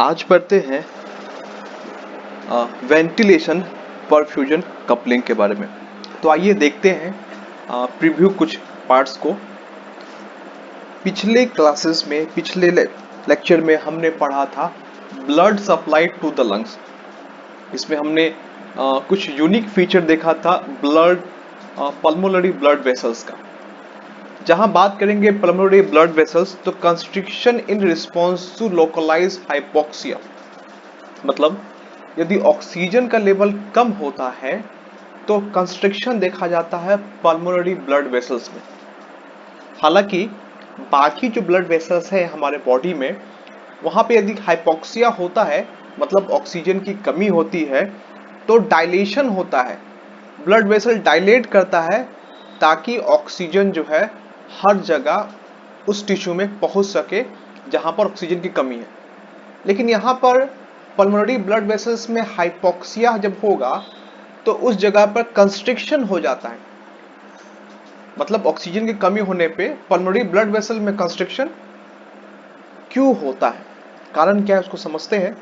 आज पढ़ते हैं वेंटिलेशन परफ्यूजन कपलिंग के बारे में। तो आइए देखते हैं प्रीव्यू कुछ पार्ट्स को। पिछले क्लासेस में पिछले लेक्चर में हमने पढ़ा था blood supply to the lungs. इसमें हमने कुछ यूनिक फीचर देखा था ब्लड पल्मोनरी ब्लड वेसल्स का। जहां बात करेंगे पल्मोनरी ब्लड वेसल्स तो constriction in response to localize hypoxia, मतलब यदि ऑक्सीजन का लेवल कम होता है तो कंस्ट्रिक्शन देखा जाता है पल्मोनरी ब्लड वेसल्स में। हालांकि बाकी जो ब्लड वेसल्स है हमारे बॉडी में, वहां पे यदि हाइपोक्सिया होता है मतलब ऑक्सीजन की कमी होती है तो डायलेशन होता है, ब्लड वेसल डायलेट करता है ताकि ऑक्सीजन जो है हर जगह उस टिश्यू में पहुंच सके जहां पर ऑक्सीजन की कमी है। लेकिन यहाँ पर पल्मोनरी ब्लड वेसल्स में हाइपोक्सिया जब होगा तो उस जगह पर कंस्ट्रिक्शन हो जाता है, मतलब ऑक्सीजन की कमी होने पे पल्मोनरी ब्लड वेसल में कंस्ट्रिक्शन क्यों होता है, कारण क्या है उसको समझते हैं।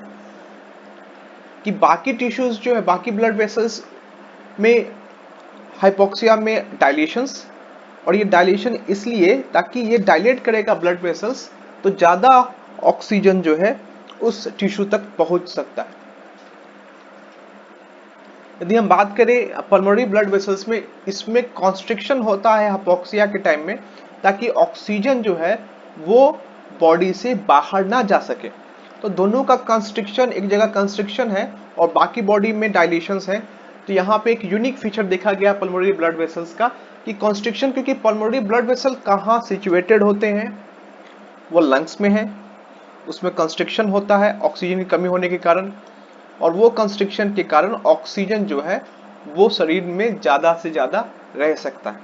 कि बाकी टिश्यूज जो है, बाकी ब्लड वेसल्स में हाइपोक्सिया में डायलेशंस, और ये डायलेशन इसलिए ताकि ये डायलेट करेगा ब्लड वेसल्स तो ज्यादा ऑक्सीजन जो है उस टिश्यू तक पहुंच सकता है। यदि हम बात करें पल्मोनरी ब्लड वेसल्स में, इसमें कॉन्स्ट्रिक्शन होता है हाइपोक्सिया के टाइम में ताकि ऑक्सीजन जो है वो बॉडी से बाहर ना जा सके। तो दोनों का कंस्ट्रिक्शन, एक जगह कंस्ट्रिक्शन है और बाकी बॉडी में डायलेशंस है। तो यहाँ पे एक यूनिक फीचर देखा गया पल्मोनरी ब्लड वेसल्स का कि कॉन्स्ट्रिक्शन, क्योंकि पल्मोनरी ब्लड वेसल कहाँ सिचुएटेड होते हैं, वो लंग्स में है, उसमें कंस्ट्रिक्शन होता है ऑक्सीजन की कमी होने के कारण, और वो कंस्ट्रिक्शन के कारण ऑक्सीजन जो है वो शरीर में ज्यादा से ज्यादा रह सकता है।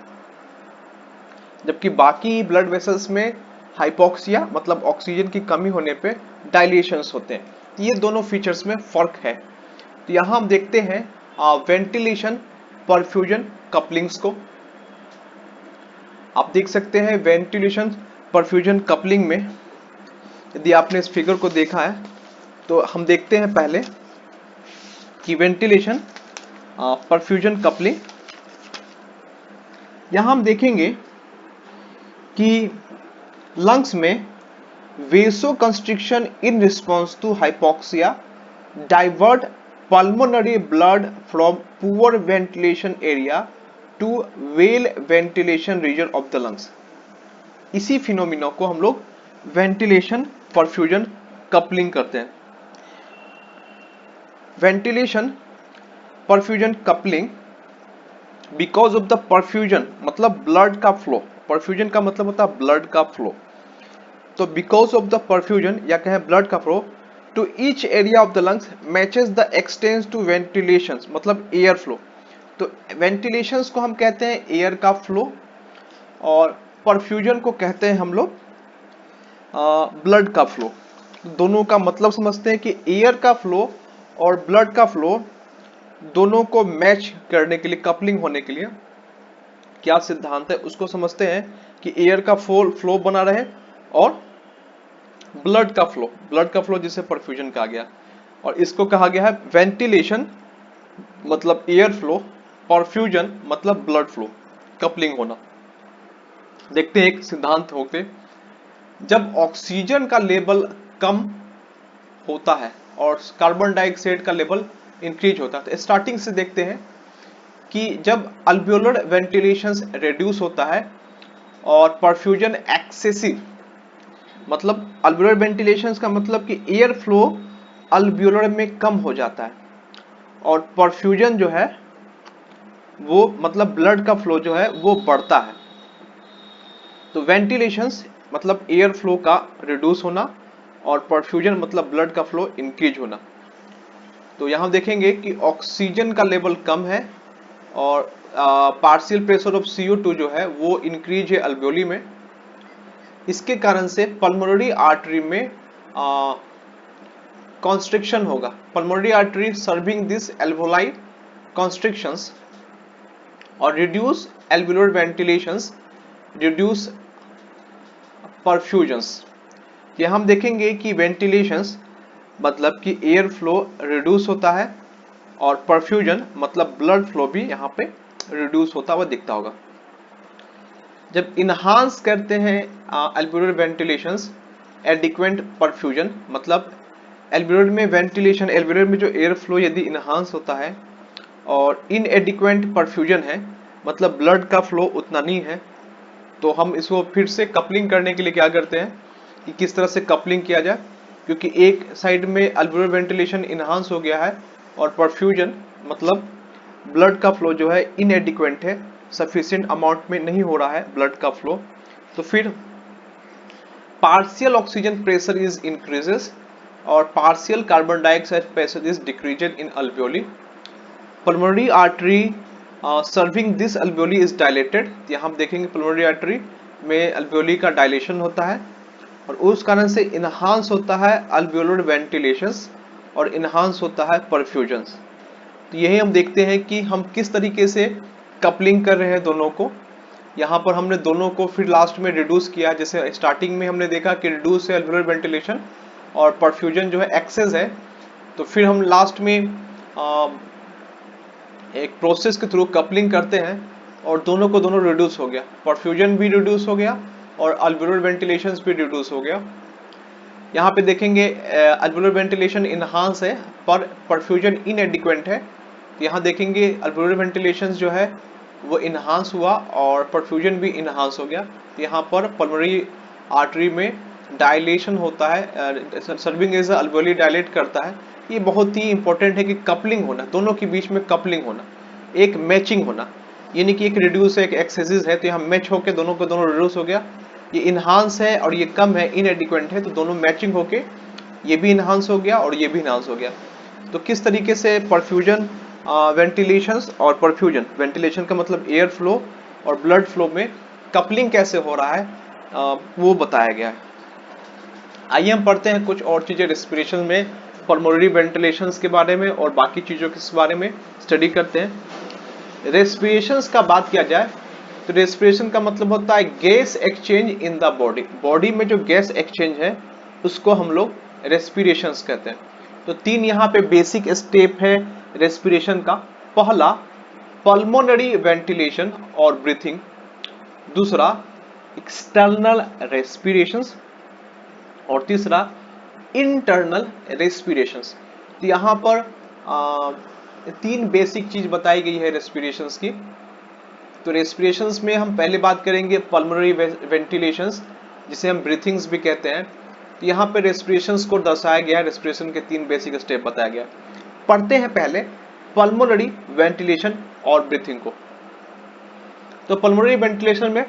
जबकि बाकी ब्लड वेसल्स में हाइपोक्सिया मतलब ऑक्सीजन की कमी होने पे डायलेशंस होते हैं। तो ये दोनों फीचर्स में फर्क है। तो यहाँ हम देखते हैं वेंटिलेशन परफ्यूजन कपलिंग्स को। आप देख सकते हैं वेंटिलेशन परफ्यूजन कपलिंग में, यदि आपने इस फिगर को देखा है तो हम देखते हैं पहले कि वेंटिलेशन परफ्यूजन कपलिंग। यहां हम देखेंगे कि लंग्स में vasoconstriction in response to hypoxia divert pulmonary blood from poor ventilation area to well ventilation region of the lungs. इसी फिनोमिना को हम लोग वेंटिलेशन परफ्यूजन कपलिंग करते हैं। Ventilation perfusion coupling because of the perfusion मतलब blood का flow, perfusion का मतलब होता है ब्लड का फ्लो। तो बिकॉज ऑफ द परफ्यूजन या कहें ब्लड का flow to each area of the lungs matches the extent to ventilation मतलब एयर फ्लो। तो वेंटिलेशन को हम कहते हैं एयर का फ्लो और परफ्यूजन को कहते हैं हम लोग ब्लड का फ्लो। दोनों का मतलब समझते हैं कि एयर का फ्लो और ब्लड का फ्लो दोनों को मैच करने के लिए, कपलिंग होने के लिए क्या सिद्धांत है उसको समझते हैं कि एयर का फ्लो बना रहे और ब्लड का फ्लो जिसे परफ्यूजन कहा गया, और इसको कहा गया है वेंटिलेशन मतलब एयर फ्लो, परफ्यूजन मतलब ब्लड फ्लो, कपलिंग होना। देखते हैं एक सिद्धांत होते, जब ऑक्सीजन का लेवल कम होता है और कार्बन डाइऑक्साइड का लेवल इंक्रीज होता है, तो स्टार्टिंग से देखते हैं कि जब अल्वियोलर वेंटिलेशन रिड्यूस होता है और परफ्यूजन एक्सेसिव, मतलब अल्वियोलर वेंटिलेशन का मतलब कि एयर फ्लो अल्वियोलर में कम हो जाता है, और परफ्यूजन जो है वो मतलब ब्लड का फ्लो जो है वो बढ़ता है। तो वेंटिलेशन मतलब एयर फ्लो का रिड्यूस होना और परफ्यूजन मतलब ब्लड का फ्लो इंक्रीज होना। तो यहां देखेंगे कि ऑक्सीजन का लेवल कम है और पार्शियल प्रेशर ऑफ CO2 जो है वो इंक्रीज है अल्वियोली में। इसके कारण से पल्मोनरी आर्टरी में कॉन्स्ट्रिक्शन होगा। Pulmonary artery serving this alveoli constrictions और रिड्यूस एल्वुलर वेंटिलेशंस, रिड्यूस परफ्यूजन्स। ये हम देखेंगे कि वेंटिलेशंस मतलब कि एयर फ्लो रिड्यूस होता है, और परफ्यूजन मतलब ब्लड फ्लो भी यहाँ पे रिड्यूस होता हुआ दिखता होगा। जब इन्हांस करते हैं एल्वियोलर वेंटिलेशंस एडिक्वेंट परफ्यूजन, मतलब एल्वियोलर में वेंटिलेशन, एल्वियोलर में जो एयर फ्लो यदि इन्हांस होता है और इनएडिक्वेंट परफ्यूजन है, मतलब ब्लड का फ्लो उतना नहीं है, तो हम इसको फिर से कपलिंग करने के लिए क्या करते हैं कि किस तरह से कपलिंग किया जाए, क्योंकि एक साइड में एल्वियोलर वेंटिलेशन इन्हांस हो गया है और परफ्यूजन मतलब ब्लड का फ्लो जो है इनएडिक्वेंट है, सफिशिएंट अमाउंट में नहीं हो रहा है ब्लड का फ्लो, तो फिर partial oxygen pressure is increases और partial carbon dioxide pressure is decreased in alveoli. Pulmonary artery serving this alveoli is dilated, यहाँ हम देखेंगे पल्मोनरी आर्टरी में अल्वियोली का डायलेशन होता है और उस कारण से इन्हांस होता है अल्वियोलर वेंटिलेशंस और इन्हांस होता है परफ्यूजन्स। तो यही हम देखते हैं कि हम किस तरीके से कपलिंग कर रहे हैं दोनों को। यहाँ पर हमने दोनों को फिर लास्ट में रिड्यूस किया, जैसे स्टार्टिंग में हमने देखा कि रिड्यूस है अल्वियोलर वेंटिलेशन और परफ्यूजन जो है एक्सेस है, तो फिर हम लास्ट में एक प्रोसेस के थ्रू कपलिंग करते हैं और दोनों को दोनों रिड्यूस हो गया, परफ्यूजन भी रिड्यूस हो गया और अल्वियोलर वेंटिलेशन भी रिड्यूस हो गया। यहाँ पे देखेंगे अल्वियोलर वेंटिलेशन इनहांस है पर परफ्यूजन इनएडिक्वेंट है, तो यहाँ देखेंगे अल्वियोलर वेंटिलेशन जो है वो इनहांस हुआ और परफ्यूजन भी इनहांस हो गया। तो यहाँ पर पल्मोनरी आर्टरी में डायलेशन होता है, सर्विंग एज अल्वियोली डायलेट करता है। ये बहुत ही इंपॉर्टेंट है कि कपलिंग होना, दोनों के बीच में कपलिंग होना, एक मैचिंग होना, यानी कि एक रिड्यूस है एक एक्सेसिस है, तो यहाँ मैच होकर दोनों को दोनों रिड्यूस हो गया। ये इनहांस है और ये कम है इनएडिक्वेंट है, तो दोनों मैचिंग होके ये भी इनहांस हो गया और ये भी इनहांस हो गया। तो किस तरीके से परफ्यूजन वेंटिलेशंस और परफ्यूजन, वेंटिलेशन का मतलब एयर फ्लो और ब्लड फ्लो में कपलिंग कैसे हो रहा है वो बताया गया है। आइए हम पढ़ते हैं कुछ और चीजें रेस्पिरेशन में, पल्मोनरी वेंटिलेशंस के बारे में और बाकी चीजों के बारे में स्टडी करते हैं। रेस्पिरेशंस का बात किया जाए तो रेस्पिरेशन का मतलब होता है gas exchange in the body, body में जो गैस एक्सचेंज है उसको हम लोग रेस्पिरेशंस कहते हैं। तो तीन यहाँ पे बेसिक स्टेप है रेस्पिरेशन का। पहला पल्मोनरी वेंटिलेशन और ब्रीथिंग, दूसरा एक्सटर्नल रेस्पिरेशंस और तीसरा इंटरनल रेस्पिरेशंस। तो यहाँ पर तीन बेसिक चीज बताई गई है रेस्पिरेशंस की। तो रेस्पिरेशंस में हम पहले बात करेंगे पल्मोनरी वेंटिलेशंस, जिसे हम ब्रीथिंग्स भी कहते हैं। तो यहाँ पे रेस्पिरेशंस को दर्शाया गया है, रेस्पिरेशन के तीन बेसिक स्टेप बताया गया। पढ़ते हैं पहले पल्मोनरी वेंटिलेशन और ब्रीथिंग को। तो पल्मोनरी वेंटिलेशन में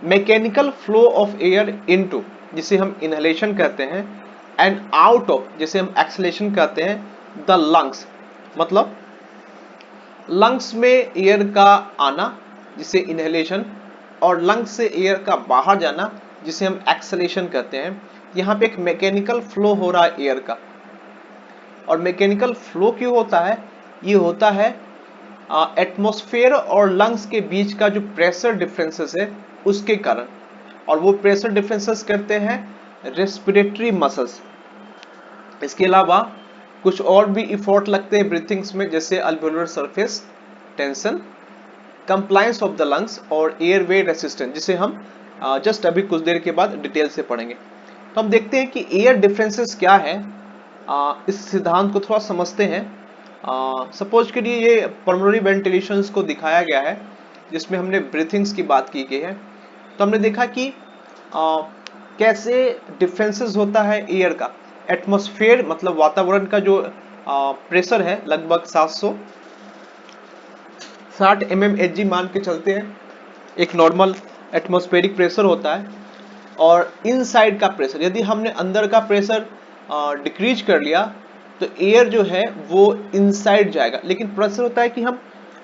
mechanical flow of air into, जिसे हम इनहेलेशन कहते हैं, एंड आउट ऑफ, जिसे हम एक्सहेलेशन कहते हैं, द लंग्स, मतलब लंग्स में एयर का आना जिसे इनहेलेशन और लंग्स से एयर का बाहर जाना जिसे हम एक्सहेलेशन कहते हैं। यहाँ पे एक मैकेनिकल फ्लो हो रहा है एयर का। और मैकेनिकल फ्लो क्यों होता है? ये होता है एटमॉस्फेयर और लंग्स के बीच का जो प्रेशर डिफरेंसेस है उसके कारण, और वो प्रेशर डिफरेंसेस करते हैं रेस्पिरेटरी मसल्स। इसके अलावा कुछ और भी इफोर्ट लगते हैं ब्रीथिंग्स में, जैसे alveolar surface tension, compliance of the lungs और एयरवे रेसिस्टेंस, जिसे हम जस्ट अभी कुछ देर के बाद डिटेल से पढ़ेंगे। तो हम देखते हैं कि एयर डिफरेंसेस क्या है, इस सिद्धांत को थोड़ा समझते हैं। सपोज के लिए ये पल्मोनरी वेंटिलेशंस को दिखाया गया है जिसमें हमने ब्रीथिंग्स की बात की गई है। तो हमने देखा कि कैसे डिफरेंसेस होता है एयर का। एटमॉस्फेयर मतलब वातावरण का जो प्रेशर है लगभग 760 mmHg मान के चलते हैं, एक नॉर्मल एटमॉस्फेरिक प्रेशर होता है। और इनसाइड का प्रेशर, यदि हमने अंदर का प्रेशर डिक्रीज कर लिया तो एयर जो है वो इनसाइड जाएगा। लेकिन प्रश्न होता है कि हम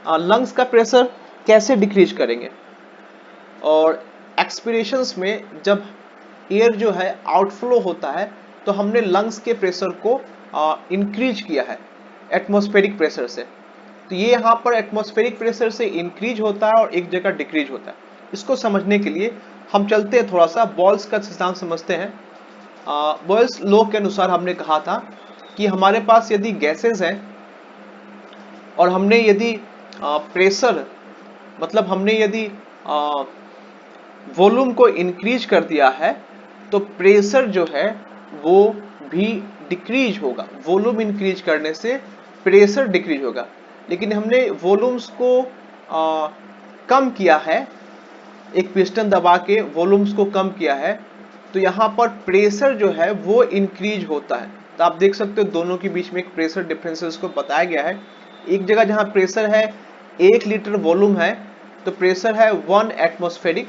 लंग्स का प्रेशर कैसे डिक्रीज करेंगे। और एक्सपिरेशंस में जब एयर जो है आउटफ्लो होता है तो हमने लंग्स के प्रेशर को इंक्रीज किया है एटमॉस्फेरिक प्रेशर से। तो ये यहाँ पर एटमॉस्फेरिक प्रेशर से इंक्रीज होता है और एक जगह डिक्रीज होता है। इसको समझने के लिए हम चलते हैं थोड़ा सा बॉल्स का सिद्धांत समझते हैं। बॉयल्स लॉ के अनुसार हमने कहा था कि हमारे पास यदि गैसेस हैं और हमने यदि प्रेशर मतलब हमने यदि वॉल्यूम को इंक्रीज कर दिया है तो प्रेशर जो है वो भी डिक्रीज होगा। वॉल्यूम इंक्रीज करने से प्रेशर डिक्रीज होगा, लेकिन हमने वॉल्यूम्स को कम किया है, एक पिस्टन दबा के वॉल्यूम्स को कम किया है, तो यहाँ पर प्रेशर जो है वो इंक्रीज होता है। तो आप देख सकते हो दोनों के बीच में एक प्रेशर डिफरेंसेस को बताया गया है। एक जगह जहाँ प्रेशर है 1 लीटर वॉल्यूम है तो प्रेशर है 1 एटमॉस्फेरिक,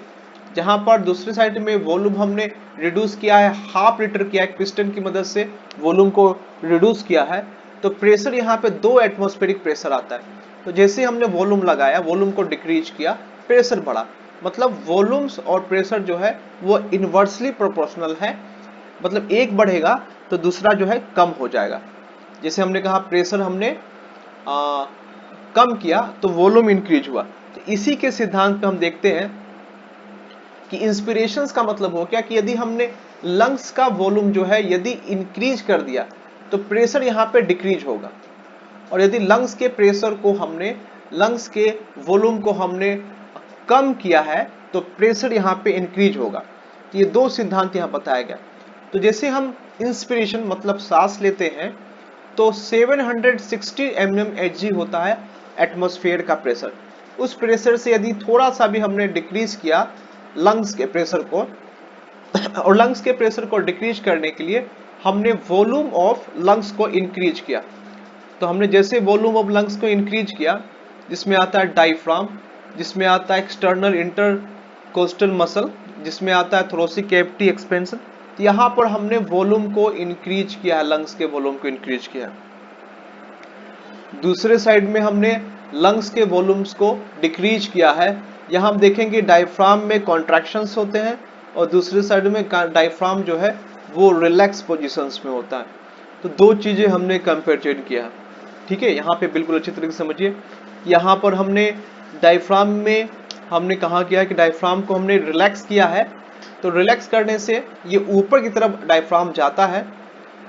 जहां पर दूसरी साइड में वॉल्यूम हमने रिड्यूस किया है, हाफ लीटर किया है, पिस्टन की मदद से वॉल्यूम को रिड्यूस किया है, तो प्रेशर यहाँ पे 2 एटमॉस्फेरिक प्रेशर आता है। तो जैसे हमने वॉल्यूम लगाया, वॉल्यूम को डिक्रीज किया, प्रेशर बढ़ा। मतलब वॉल्यूम्स और प्रेशर जो है वो इनवर्सली प्रोपोर्शनल है, मतलब एक बढ़ेगा तो दूसरा जो है कम हो जाएगा। जैसे हमने कहा प्रेशर हमने कम किया तो वॉल्यूम इंक्रीज हुआ। तो इसी के सिद्धांत पे हम देखते हैं कि इंस्पिरेशंस का मतलब हो क्या कि यदि हमने लंग्स का वॉल्यूम जो है यदि इंक्रीज कर दिया तो प्रेशर यहाँ पे डिक्रीज होगा, और यदि लंग्स के प्रेशर को हमने लंग्स के वॉल्यूम को हमने कम किया है तो प्रेशर यहाँ पे इंक्रीज होगा। तो ये दो सिद्धांत यहाँ बताया गया। तो जैसे हम इंस्पिरेशन मतलब सांस लेते हैं तो 760 mmHg होता है एटमॉस्फेयर का प्रेशर। उस प्रेशर से यदि थोड़ा सा भी हमने डिक्रीज किया लंग्स के प्रेशर को, और लंग्स के प्रेशर को डिक्रीज करने के लिए हमने वॉल्यूम ऑफ लंग्स को इंक्रीज किया। तो हमने जैसे वॉल्यूम ऑफ लंग्स को इंक्रीज किया, जिसमें आता है डायफ्राम, जिसमें आता है एक्सटर्नल इंटरकोस्टल मसल, जिसमें आता है थोरेसिक कैविटी एक्सपेंशन, तो यहाँ पर हमने वॉल्यूम को इंक्रीज किया है, लंग्स के वॉल्यूम को इंक्रीज किया है। दूसरे साइड में हमने लंग्स के वॉल्यूम्स को डिक्रीज किया है। यहाँ हम देखेंगे डायफ्राम में कॉन्ट्रैक्शंस होते हैं और दूसरे साइड में डायफ्राम जो है वो रिलैक्स पोजीशंस में होता है। तो दो चीजें हमने कंपेरिजन किया, ठीक है। यहाँ पे बिल्कुल अच्छी तरीके से समझिए। यहाँ पर हमने डायफ्राम में हमने कहा किया कि डायफ्राम को हमने रिलैक्स किया है, तो रिलैक्स करने से ये ऊपर की तरफ डायफ्राम जाता है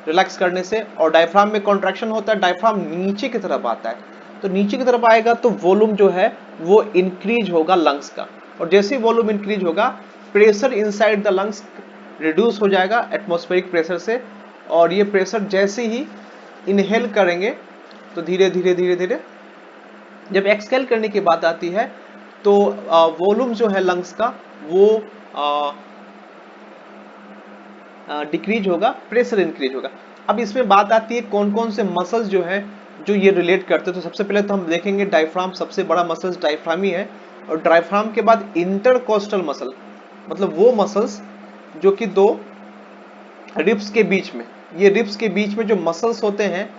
रिलैक्स करने से, और डायफ्राम में कॉन्ट्रैक्शन होता है, डायफ्राम नीचे की तरफ आता है। तो नीचे की तरफ आएगा तो वॉल्यूम जो है वो इंक्रीज होगा लंग्स का, और जैसे ही वॉल्यूम इंक्रीज होगा pressure inside the lungs reduce हो जाएगा एटमॉस्फेरिक प्रेशर से, और ये प्रेशर जैसे ही इनहेल करेंगे तो धीरे धीरे धीरे धीरे जब एक्सहेल करने की बात आती है तो वॉल्यूम जो है लंग्स का वो डिक्रीज होगा, प्रेशर इंक्रीज होगा। अब इसमें बात आती है कौन कौन से मसल्स जो है जो ये रिलेट करते हैं। तो सबसे पहले तो हम देखेंगे डायफ्राम, सबसे बड़ा मसल्स डायफ्राम ही है, और डायफ्राम के बाद इंटरकोस्टल मसल, मतलब वो मसल्स जो कि दो रिब्स के बीच में, ये रिब्स के बीच में जो मसल्स होते हैं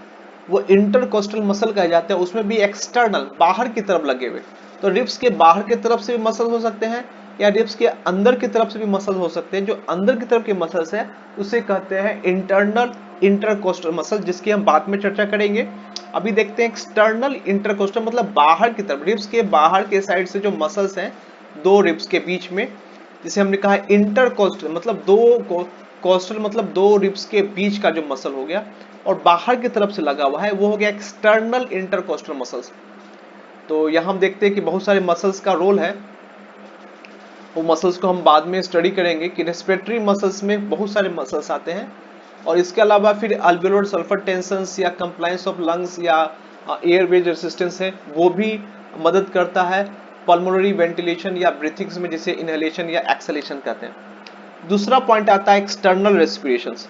वो इंटरकोस्टल मसल कहे जाते हैं। उसमें भी एक्सटर्नल बाहर की तरफ लगे हुए, तो रिब्स के बाहर की तरफ से भी मसल हो सकते हैं या रिब्स के अंदर की तरफ से भी मसल हो सकते हैं। जो अंदर की तरफ के मसल्स है उसे कहते हैं इंटरनल इंटरकोस्टल मसल, जिसकी हम बाद में चर्चा करेंगे। अभी देखते हैं एक्सटर्नल इंटरकोस्टल मतलब बाहर की तरफ, रिब्स के बाहर के साइड से जो मसल्स हैं दो रिब्स के बीच में, जिसे हमने कहा इंटरकोस्टल मतलब दो कोस्टल मतलब दो रिब्स के बीच का जो मसल हो गया, और बाहर की तरफ से लगा हुआ है वो हो गया एक्सटर्नल इंटरकोस्टल मसल्स। तो यहां हम देखते हैं कि बहुत सारे मसल्स का रोल है, वो मसल्स को हम बाद में स्टडी करेंगे कि रेस्पिरेटरी मसल्स में बहुत सारे मसल्स आते हैं, और इसके अलावा फिर अल्वेओलर सल्फर टेंशन या कंप्लायंस ऑफ लंग्स या एयरवेज रेसिस्टेंस है वो भी मदद करता है पल्मोनरी वेंटिलेशन या ब्रीथिंग्स में, जिसे इनहेलेशन या एक्सहेलेशन कहते हैं। दूसरा पॉइंट आता है एक्सटर्नल रेस्पिरेशंस।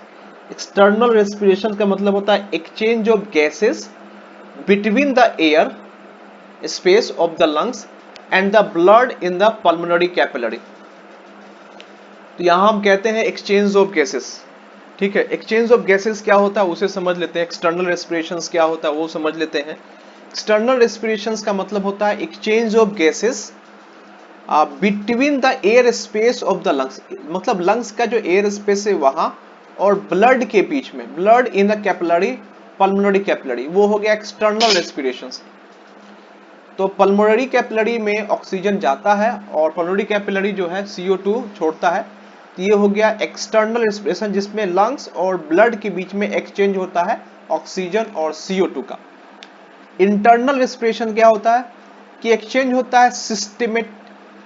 एक्सटर्नल रेस्पिरेशन का मतलब होता है exchange of gases between the air space of the lungs and the blood in the pulmonary capillary. तो यहां हम कहते हैं एक्सचेंज ऑफ गैसेस, ठीक है। एक्सचेंज ऑफ गैसेस क्या होता है उसे समझ लेते हैं, एक्सटर्नल रेस्पिरेशंस क्या होता है वो समझ लेते हैं। एक्सटर्नल रेस्पिरेशंस का मतलब होता है exchange of gases between the air space of the lungs, मतलब लंग्स का जो एयर स्पेस है वहां और ब्लड के बीच में, blood in the capillary pulmonary capillary, वो हो गया एक्सटर्नल रेस्पिरेशंस। तो पल्मोनरी कैपिलरी में ऑक्सीजन जाता है और पल्मोनरी कैपिलरी जो है CO2 छोड़ता है, तो ये हो गया एक्सटर्नल रेस्पिरेशन, जिसमें लंग्स और ब्लड के बीच में एक्सचेंज होता है ऑक्सीजन और CO2 का। इंटरनल रेस्पिरेशन क्या होता है कि एक्सचेंज होता है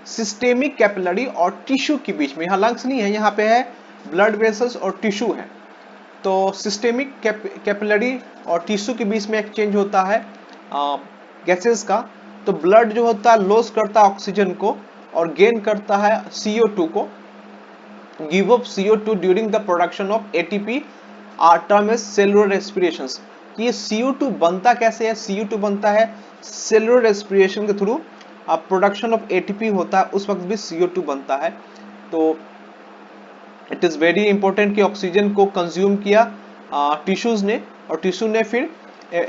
सिस्टेमिक कैपिलरी और टिश्यू के बीच में। यहाँ लंग्स नहीं है, यहाँ पे है ब्लड वेसल्स और टिश्यू है। तो सिस्टेमिक कैपिलरी और टिश्यू के बीच में एक्सचेंज होता है गैसेस का। तो ब्लड जो होता है लॉस करता है ऑक्सीजन को और गेन करता है CO2 को, give up CO2 during the production of ATP term is cellular respiration. ये CO2 बनता कैसे है? CO2 बनता है सेलुलर रेस्पिरेशन के थ्रू। प्रोडक्शन ऑफ ATP होता है, उस वक्त भी CO2 बनता है। तो इट इज वेरी इंपॉर्टेंट कि ऑक्सीजन को कंज्यूम किया टिश्यूज ने, और टिश्यू ने फिर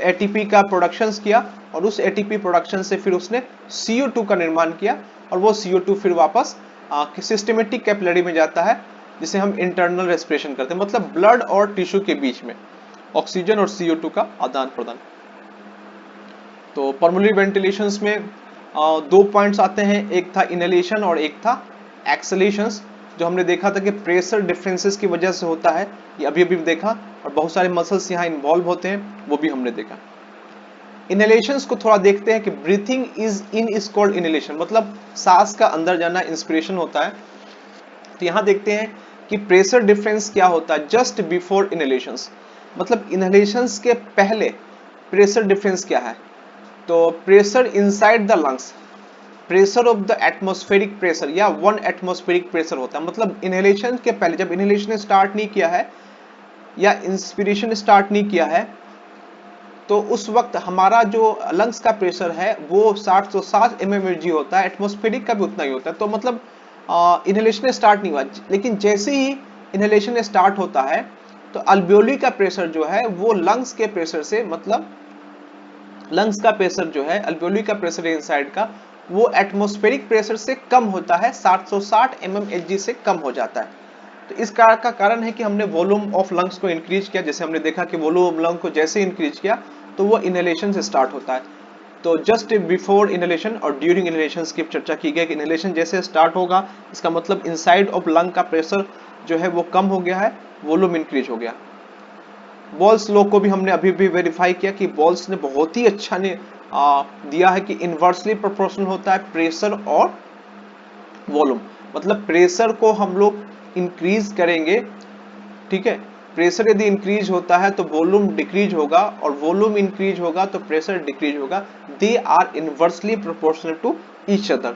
ATP का प्रोडक्शन किया, और उस ATP प्रोडक्शन से फिर उसने CO2 का निर्माण किया, और वो CO2 फिर वापस सिस्टेमेटिक कैपिलरी में जाता है, जिसे हम इंटरनल रेस्पिरेशन करते हैं। मतलब ब्लड और टिश्यू के बीच में ऑक्सीजन और CO2 का आदान प्रदान। तो पल्मोनरी वेंटिलेशन में दो पॉइंट्स आते हैं, एक था इनहेलेशन और एक था एक्सहेलेशन। जो हमने देखा था कि प्रेशर डिफरेंसेस की वजह से होता है, ये अभी अभी देखा, और बहुत सारे मसल्स यहाँ इन्वॉल्व होते हैं, वो भी हमने देखा। इनहेलेशंस को थोड़ा देखते हैं कि ब्रीथिंग इज कॉल्ड इनहेलेशन, मतलब सांस का अंदर जाना इंस्पिरेशन होता है। तो यहाँ देखते हैं कि प्रेशर डिफरेंस क्या होता है जस्ट बिफोर इनहेलेशंस, मतलब इनहेलेशंस के पहले प्रेशर डिफरेंस क्या है। तो pressure inside the lungs, pressure of the atmospheric pressure या 1 एटमॉस्फेरिक प्रेशर होता है। मतलब इनहेलेशन के पहले, जब इनहेलेशन स्टार्ट नहीं किया है या इंस्पिरेशन स्टार्ट नहीं किया है, तो उस वक्त हमारा जो लंग्स का प्रेशर है वो 760 mmHg होता है, एटमॉस्फेरिक का भी उतना ही होता है। तो मतलब इनहेलेशन स्टार्ट नहीं हुआ, लेकिन जैसे ही इनहेलेशन स्टार्ट होता है तो अल्वियोली का प्रेशर जो है वो लंग्स के प्रेशर से, मतलब लंग्स का प्रेशर जो है, अल्वियोली का प्रेशर इनसाइड का, वो एटमॉस्फेरिक प्रेशर से कम होता है, 760 mmHg से कम हो जाता है। तो इस का कारण है कि हमने वॉल्यूम ऑफ लंग्स को इंक्रीज किया। जैसे हमने देखा कि वॉल्यूम लंग को जैसे इंक्रीज किया तो वो इनहेलेशन से स्टार्ट होता है। तो जस्ट बिफोर इनहेलेशन और ड्यूरिंग इनहेलेशन की चर्चा की गई कि इनहेलेशन जैसे स्टार्ट होगा, इसका मतलब इनसाइड ऑफ लंग का प्रेशर जो है वो कम हो गया है, वॉल्यूम इंक्रीज हो गया। बॉल्स लॉ को भी हमने अभी भी वेरीफाई किया कि बॉल्स ने बहुत ही अच्छा ने दिया है कि इनवर्सली प्रोपोर्शनल होता है प्रेशर और वॉल्यूम। मतलब प्रेशर को हम लोग इंक्रीज करेंगे, ठीक है, प्रेशर यदि इंक्रीज होता है तो वॉल्यूम डिक्रीज होगा, और वॉल्यूम इंक्रीज होगा तो प्रेशर डिक्रीज होगा। They are inversely proportional to each other.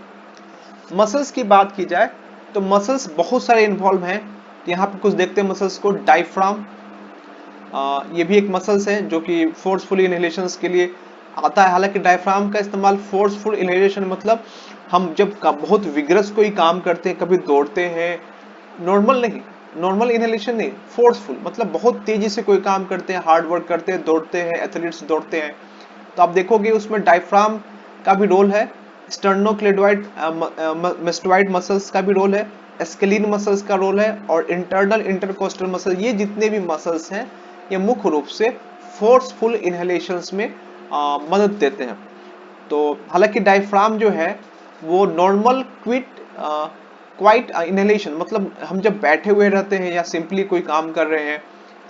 Muscles की बात की जाए तो मसल्स बहुत सारे इन्वॉल्व हैं। यहाँ पे कुछ देखते हैं मसल्स को। डायफ्राम, ये भी एक मसल्स है जो कि फोर्सफुल इनहेलेशंस के लिए आता है। हालांकि डायफ्राम का इस्तेमाल फोर्सफुल इनहेलेशन, मतलब हम जब बहुत विग्रस कोई काम करते हैं, कभी दौड़ते हैं, नॉर्मल नहीं, नॉर्मल इनहेलेशन नहीं, फोर्सफुल मतलब बहुत तेजी से कोई काम करते हैं, हार्ड वर्क करते हैं, दौड़ते हैं, एथलीट्स दौड़ते हैं, तो आप देखोगे उसमें डायफ्राम का भी रोल है, स्टर्नोक्लेडोइड मेस्टोइड मसल्स का भी रोल है, स्केलिन मसल्स का रोल है, और इंटरनल इंटरकोस्टल मसल। ये जितने भी मसल्स हैं ये मुख्य रूप से फोर्सफुल इनहेलेशंस में मदद देते हैं। तो हालांकि डायफ्राम जो है वो नॉर्मल क्वाइट इनहेलेशन, मतलब हम जब बैठे हुए रहते हैं या सिंपली कोई काम कर रहे हैं,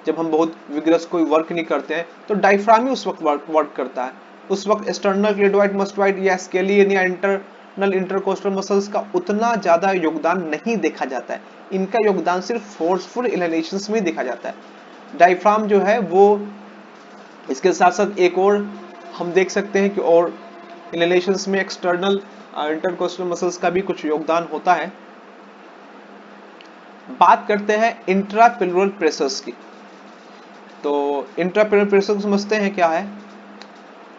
जब हम बहुत विग्रस कोई वर्क नहीं करते हैं, तो डायफ्राम ही उस वक्त वर्क करता है। उस वक्त एक्सटर्नल क्लेडोइड मस्टोइड या स्केलियन या इंटरनल इंटरकोस्टल मसल्स का उतना ज्यादा योगदान नहीं देखा जाता है। इनका योगदान सिर्फ फोर्सफुल इनहेलेशंस में देखा जाता है। डायफ्राम जो है वो, इसके साथ साथ एक और हम देख सकते हैं कि और इनहेलेशंस में एक्सटर्नल इंटरकोस्टल मसल्स का भी कुछ योगदान होता है। बात करते हैं इंट्रापिलुरल प्रेशर्स की। तो इंट्रापिलुरल प्रेशर को समझते हैं क्या है।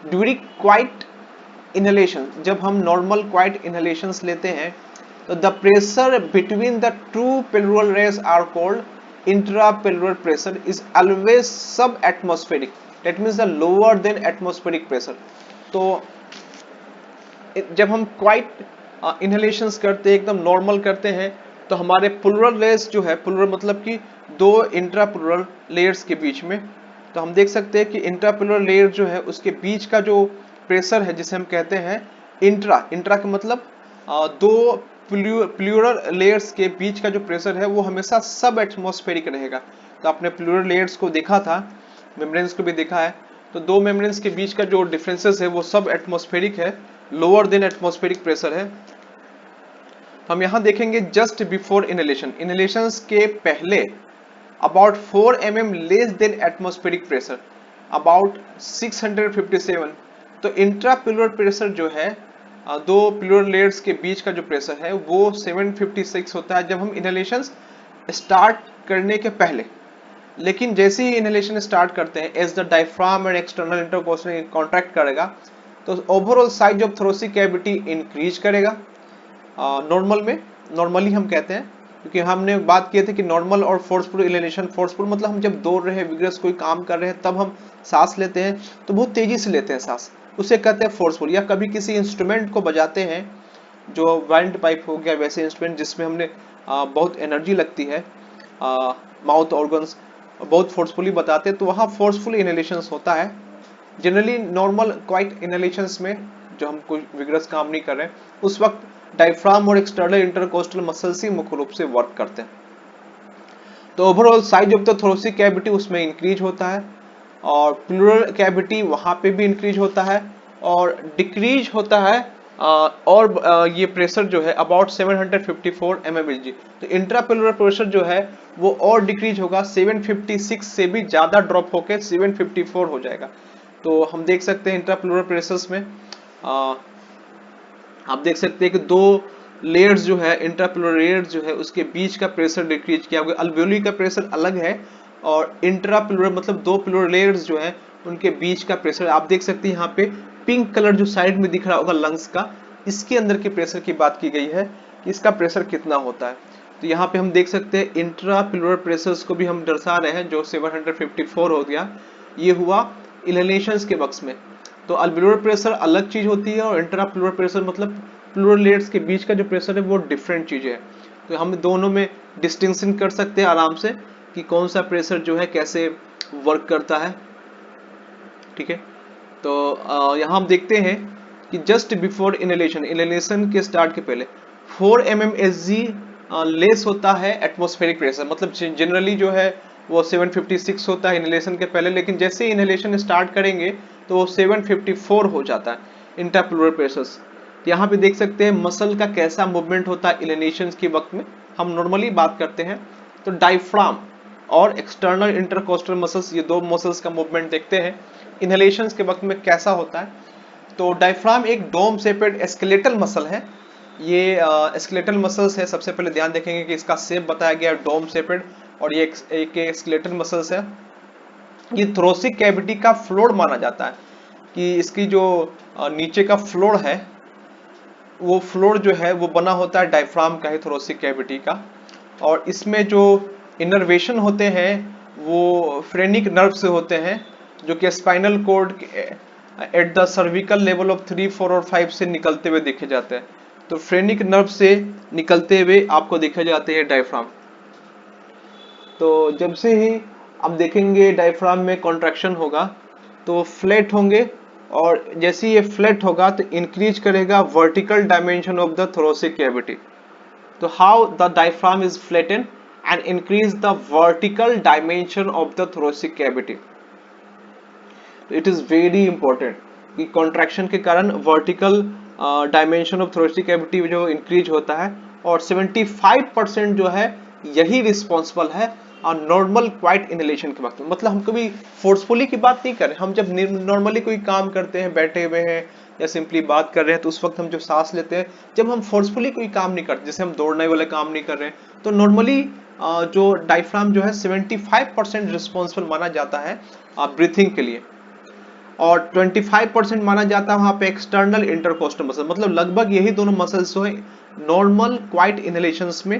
ड्यूरिंग क्वाइट इनहेलेशन, जब हम नॉर्मल क्वाइट इनहेलेशंस लेते हैं तो the pressure between the two pleural rays are called intrapleural pressure is always sub atmospheric, that means the lower than atmospheric pressure. तो जब हम क्वाइट इनहेलेशंस करते हैं, एकदम नॉर्मल करते हैं, तो हमारे पुलरल रेज जो है, पुलरल मतलब कि दो इंट्रापुलरल लेयर्स के बीच में, तो हम देख सकते हैं कि इंट्रापुलरल लेयर जो है उसके बीच का जो प्रेशर है जिसे हम कहते हैं इंट्रा का मतलब दो प्लूरल लेयर्स के बीच का जो प्रेशर है वो हमेशा सब एटमॉस्फेरिक रहेगा। तो आपने प्लूरल लेयर्स को देखा था, मेम्ब्रेन्स को भी देखा है, तो दो मेम्ब्रेन्स के बीच का जो डिफरेंसेस है वो सब एटमॉस्फेरिक है, लोअर देन एटमॉस्फेरिक प्रेशर है। हम यहाँ देखेंगे जस्ट बिफोर इनहेलेशन, इनहेलेशन के पहले about 4 mm less than atmospheric pressure, about 657। तो इंट्राप्लूरल प्रेशर जो है दो प्लूरल लेयर्स के बीच का जो प्रेशर है वो 756 होता है जब हम इनहेलेशन स्टार्ट करने के पहले। लेकिन जैसे ही इनहेलेशन स्टार्ट करते हैं, as the diaphragm and external intercostal contract करेगा तो overall size of thoracic cavity increase करेगा। नॉर्मल में, नॉर्मली हम कहते हैं, क्योंकि हमने बात किए थे कि नॉर्मल और फोर्सफुल इनहेलेशन, फोर्सफुल मतलब हम जब दौड़ रहे हैं, विग्रस कोई काम कर रहे हैं तब हम सांस लेते हैं तो बहुत तेजी से लेते हैं सांस, उसे कहते हैं फोर्सफुल। या कभी किसी इंस्ट्रूमेंट को बजाते हैं, जो वाइंड पाइप हो गया, वैसे इंस्ट्रूमेंट जिसमें हमने बहुत एनर्जी लगती है, माउथ ऑर्गन्स बहुत फोर्सफुली बताते हैं, तो वहाँ फोर्सफुल इनहेलेशन होता है। जनरली नॉर्मल क्वाइट इनहेलेशंस में जो हम कोई विग्रस काम नहीं कर रहे हैं उस वक्त डायफ्राम और एक्सटर्नल इंटरकोस्टल मसल्स ही मुख्य रूप से वर्क करते हैं। तो overall size of the thoracic cavity उसमें इंक्रीज होता है, और प्लूरल कैविटी वहां पे भी इंक्रीज होता है और डिक्रीज होता है, और ये प्रेशर जो है अबाउट 754 mmHg। तो इंट्राप्लूरल प्रेशर जो है वो और डिक्रीज होगा, 756 से भी ज्यादा ड्रॉप होकर 754 हो जाएगा। तो हम देख सकते हैं इंट्राप्लूरल प्रेशर्स में आप देख सकते हैं कि दो लेयर्स जो है, इंट्राप्लूरल लेयर्स जो है उसके बीच का प्रेशर डिक्रीज किया हुआ। अल्वेओली का प्रेशर अलग है और इंट्राप्लूरल मतलब दो प्लूरल लेयर्स जो है उनके बीच का प्रेशर आप देख सकते हैं। यहाँ पे पिंक कलर जो साइड में दिख रहा होगा लंग्स का, इसके अंदर के प्रेशर की बात की गई है कि इसका प्रेशर कितना होता है। तो यहाँ पे हम देख सकते हैं इंट्राप्लूरल प्रेशर्स को भी हम दर्शा रहे हैं, जो 754 हो गया, ये हुआ इनहेलेशंस के वक्त में। तो अल्वेओलर प्रेशर अलग चीज होती है और इंट्राप्लूरल प्रेशर मतलब प्लूरल लेयर्स के बीच का जो प्रेशर है वो डिफरेंट चीज है। तो हम दोनों में डिस्टिंक्शन कर सकते हैं आराम से कि कौन सा प्रेशर जो है कैसे वर्क करता है। ठीक है, तो यहाँ हम देखते हैं कि जस्ट बिफोर इनहेलेशन, इनहेलेशन के स्टार्ट के पहले 4 mmHg लेस होता है एटमॉस्फेरिक प्रेशर, मतलब जनरली जो है वो 756 होता है इनहेलेशन के पहले, लेकिन जैसे इनहेलेशन स्टार्ट करेंगे तो वो 754 हो जाता है इंट्राप्लूरल प्रेशर्स। यहाँ पे देख सकते हैं मसल का कैसा मूवमेंट होता है इनहेलेशन के वक्त में। हम नॉर्मली बात करते हैं तो डायफ्राम और एक्सटर्नल इंटरकोस्टल मसल्स, ये दो मसल्स का मूवमेंट देखते हैं इनहेलेशन के वक्त में कैसा होता है। तो डायफ्राम एक डोम शेपेड स्केलेटल मसल है, ये स्केलेटल मसल्स है। सबसे पहले ध्यान देखेंगे कि इसका शेप बताया गया है डोम शेपेड, और ये एक स्केलेटल मसल्स है। ये थोरेसिक कैविटी का फ्लोर माना जाता है, कि इसकी जो नीचे का फ्लोर है वो फ्लोर जो है वो बना होता है डायफ्राम का ही, थोरेसिक कैविटी का। और इसमें जो इनर्वेशन होते हैं वो फ्रेनिक नर्व से होते हैं, जो कि spinal cord at the cervical level of 3, 4 और 5 से निकलते हुए देखे जाते हैं। तो फ्रेनिक नर्व से निकलते हुए आपको देखे जाते हैं डायफ्राम। तो जब से ही आप देखेंगे डायफ्राम में कॉन्ट्रैक्शन होगा तो फ्लैट होंगे, और जैसे ये फ्लैट होगा तो इंक्रीज करेगा vertical dimension of the thoracic cavity. तो how the diaphragm is flatten and increase the vertical dimension of the thoracic cavity. It is very important कि कॉन्ट्रैक्शन के कारण vertical dimension of thoracic cavity जो increase होता है, और 75% जो है यही रिस्पॉन्सिबल है नॉर्मल क्वाइट इनहेलेशन के वक्त में। मतलब हम कभी फोर्सफुली की बात नहीं कर रहे, हम जब नॉर्मली कोई काम करते हैं, बैठे हुए हैं या सिंपली बात कर रहे हैं, तो उस वक्त हम जो सांस लेते हैं, जब हम फोर्सफुली कोई काम नहीं करते, जैसे हम दौड़ने वाले काम नहीं कर रहे हैं, तो नॉर्मली जो डायफ्राम जो है 75% रिस्पॉन्सिबल माना जाता है ब्रीथिंग के लिए, और 25% माना जाता है वहां पे एक्सटर्नल इंटरकोस्टल मसल। मतलब लगभग यही दोनों मसल्स जो है नॉर्मल क्वाइट इनहेलेशंस में,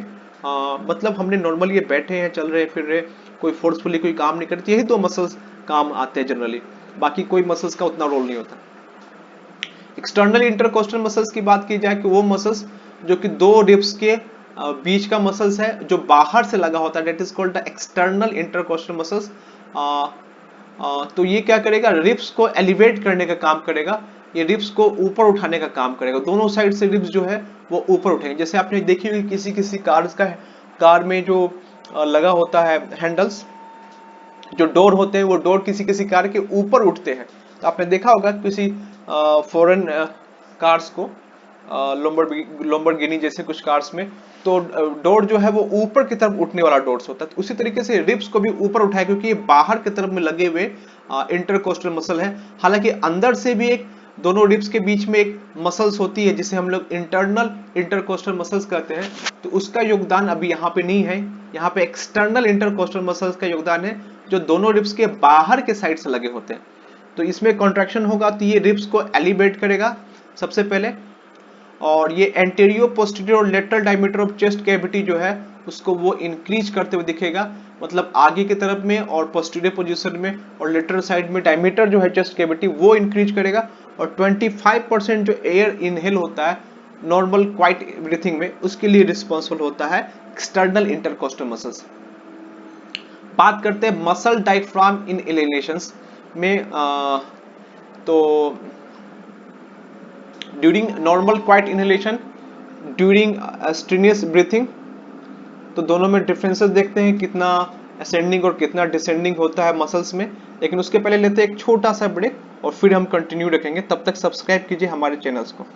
मतलब हमने नॉर्मल ये बैठे हैं, चल रहे फिर रहे, कोई फोर्सफुली कोई काम नहीं करते, यही दो मसल्स काम आते हैं जनरली, बाकी कोई मसल्स का उतना रोल नहीं होता। एक्सटर्नल इंटरकोस्टल मसल्स की बात की जाए कि वो मसल्स जो कि दो रिब्स के बीच का मसल्स है, जो बाहर से लगा होता है, that is called the external intercostal muscles. तो ये क्या करेगा, रिब्स को एलिवेट करने का काम करेगा, ये रिब्स को ऊपर उठाने का काम करेगा, दोनों साइड से रिब्स जो है वो ऊपर उठेंगे। जैसे आपने देखी होगी किसी किसी कार में जो लगा होता है हैंडल्स, जो डोर होते हैं वो डोर किसी किसी कार के ऊपर उठते हैं। तो आपने देखा होगा किसी फॉरेन कार्स को, लोम्बोर्गिनी जैसे कुछ कार्स में, तो डोर जो है वो ऊपर की तरफ उठने वाला डोर्स होता है। तो उसी तरीके से रिब्स को भी ऊपर उठाए, क्योंकि ये बाहर की तरफ में लगे हुए इंटरकोस्टल मसल है। हालांकि अंदर से भी एक, दोनों रिब्स के बीच में एक मसल्स होती है जिसे हम लोग इंटरनल इंटरकोस्टल मसल्स कहते हैं, तो उसका योगदान अभी यहाँ पे नहीं है। यहाँ पे एक्सटर्नल इंटरकोस्टल मसल्स का योगदान है, जो दोनों रिब्स के बाहर के साइड से लगे होते हैं। तो इसमें कॉन्ट्रैक्शन होगा तो ये रिब्स को एलिवेट करेगा सबसे पहले, और ये एंटीरियर पोस्टीरियर और lateral diameter of chest cavity जो है उसको वो इंक्रीज करते हुए दिखेगा, मतलब आगे की तरफ में और पोस्टीरियर पोजीशन में और लेटरल साइड में डायमीटर जो है चेस्ट कैविटी वो इंक्रीज करेगा। और 25% जो एयर इनहेल होता है नॉर्मल क्वाइट ब्रीथिंग में, उसके लिए रिस्पॉन्सिबल होता है एक्सटर्नल इंटरकोस्टल मसल्स। बात करते हैं मसल डायफ्राम इन इनहेलेशंस में, तो during normal quite inhalation, during strenuous breathing, तो दोनों में डिफरेंसेस देखते हैं, कितना असेंडिंग और कितना डिसेंडिंग होता है मसल्स में। लेकिन उसके पहले लेते हैं एक छोटा सा ब्रेक और फिर हम कंटिन्यू रखेंगे। तब तक सब्सक्राइब कीजिए हमारे चैनल्स को।